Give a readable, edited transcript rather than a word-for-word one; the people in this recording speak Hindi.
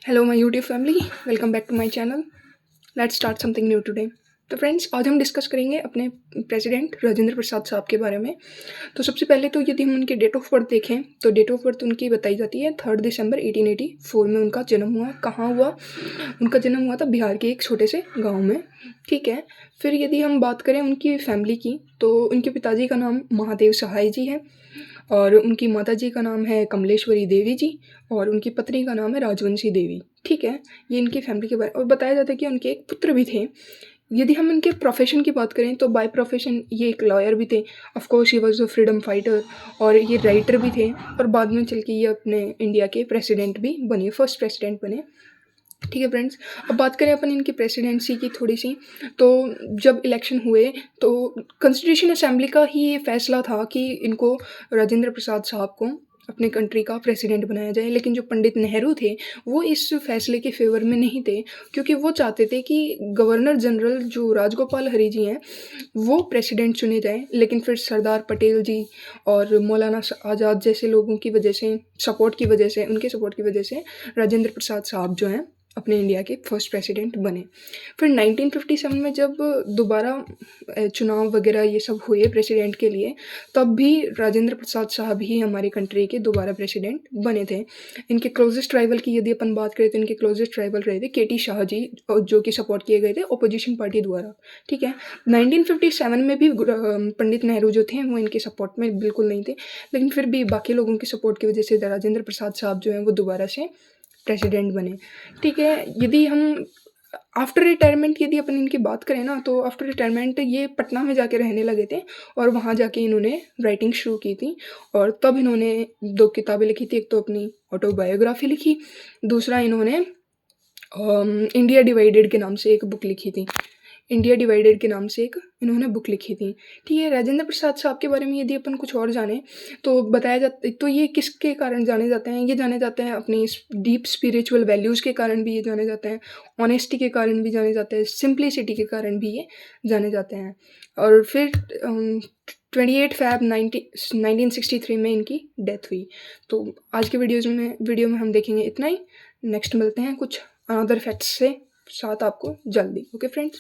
Hello my YouTube family, welcome back to my channel. Let's start something new today. तो फ्रेंड्स, आज हम डिस्कस करेंगे अपने प्रेसिडेंट राजेंद्र प्रसाद साहब के बारे में। तो सबसे पहले तो यदि हम उनके डेट ऑफ बर्थ देखें तो डेट ऑफ बर्थ उनकी बताई जाती है 3 दिसंबर 1884 में उनका जन्म हुआ। कहाँ हुआ? उनका जन्म हुआ था बिहार के एक छोटे से गाँव में। ठीक है। फिर यदि हम बात करें उनकी फैमिली की, तो उनके पिताजी का नाम महादेव सहाय जी है और उनकी माताजी का नाम है कमलेश्वरी देवी जी और उनकी पत्नी का नाम है राजवंशी देवी। ठीक है। ये इनकी फैमिली के बारे और बताया जाता है कि उनके एक पुत्र भी थे। यदि हम इनके प्रोफेशन की बात करें तो बाय प्रोफेशन ये एक लॉयर भी थे। Of course he was a freedom fighter और ये राइटर भी थे और बाद में चल के ये अपने इंडिया के प्रेसिडेंट भी बने, फर्स्ट प्रेसिडेंट बने। ठीक है फ्रेंड्स, अब बात करें अपन इनकी प्रेसिडेंसी की थोड़ी सी। तो जब इलेक्शन हुए तो कॉन्स्टिट्यूशन असेंबली का ही ये फैसला था कि इनको राजेंद्र प्रसाद साहब को अपने कंट्री का प्रेसिडेंट बनाया जाए, लेकिन जो पंडित नेहरू थे वो इस फैसले के फेवर में नहीं थे, क्योंकि वो चाहते थे कि गवर्नर जनरल जो राजगोपाल हरी जी हैं वो प्रेसिडेंट चुने जाएं। लेकिन फिर सरदार पटेल जी और मौलाना आज़ाद जैसे लोगों की वजह से, सपोर्ट की वजह से, उनके सपोर्ट की वजह से राजेंद्र प्रसाद साहब जो हैं अपने इंडिया के फर्स्ट प्रेसिडेंट बने। फिर 1957 में जब दोबारा चुनाव वगैरह ये सब हुए प्रेसिडेंट के लिए, तब भी राजेंद्र प्रसाद साहब ही हमारी कंट्री के दोबारा प्रेसिडेंट बने थे। इनके क्लोजेस्ट राइवल की यदि अपन बात करें तो इनके क्लोजेस्ट राइवल रहे थे केटी शाह जी, जो कि सपोर्ट किए गए थे ओपोजिशन पार्टी द्वारा। ठीक है। 1957 में भी पंडित नेहरू जो थे वो इनके सपोर्ट में बिल्कुल नहीं थे, लेकिन फिर भी बाकी लोगों के सपोर्ट की वजह से राजेंद्र प्रसाद साहब जो हैं वो दोबारा से प्रेसिडेंट बने। ठीक है। यदि हम आफ्टर रिटायरमेंट यदि अपन इनकी बात करें ना, तो आफ्टर रिटायरमेंट ये पटना में जाके रहने लगे थे और वहाँ जाके इन्होंने राइटिंग शुरू की थी और तब इन्होंने 2 किताबें लिखी थी। एक तो अपनी ऑटोबायोग्राफी लिखी, दूसरा इन्होंने इंडिया डिवाइडेड के नाम से एक बुक लिखी थी। इंडिया डिवाइडेड के नाम से एक इन्होंने बुक लिखी थी। ठीक है। राजेंद्र प्रसाद साहब के बारे में यदि अपन कुछ और जाने तो बताया जाता, तो ये किसके कारण जाने जाते हैं? ये जाने जाते हैं अपनी डीप स्पिरिचुअल वैल्यूज़ के कारण भी ये जाने जाते हैं, ऑनेस्टी के कारण भी जाने जाते हैं, सिंप्लिसिटी के कारण भी ये जाने जाते हैं। और फिर 28 फैब 1963 में इनकी डेथ हुई। तो आज के वीडियो में हम देखेंगे इतना ही। नेक्स्ट मिलते हैं कुछ अनदर फैक्ट्स से साथ आपको जल्दी। Okay friends.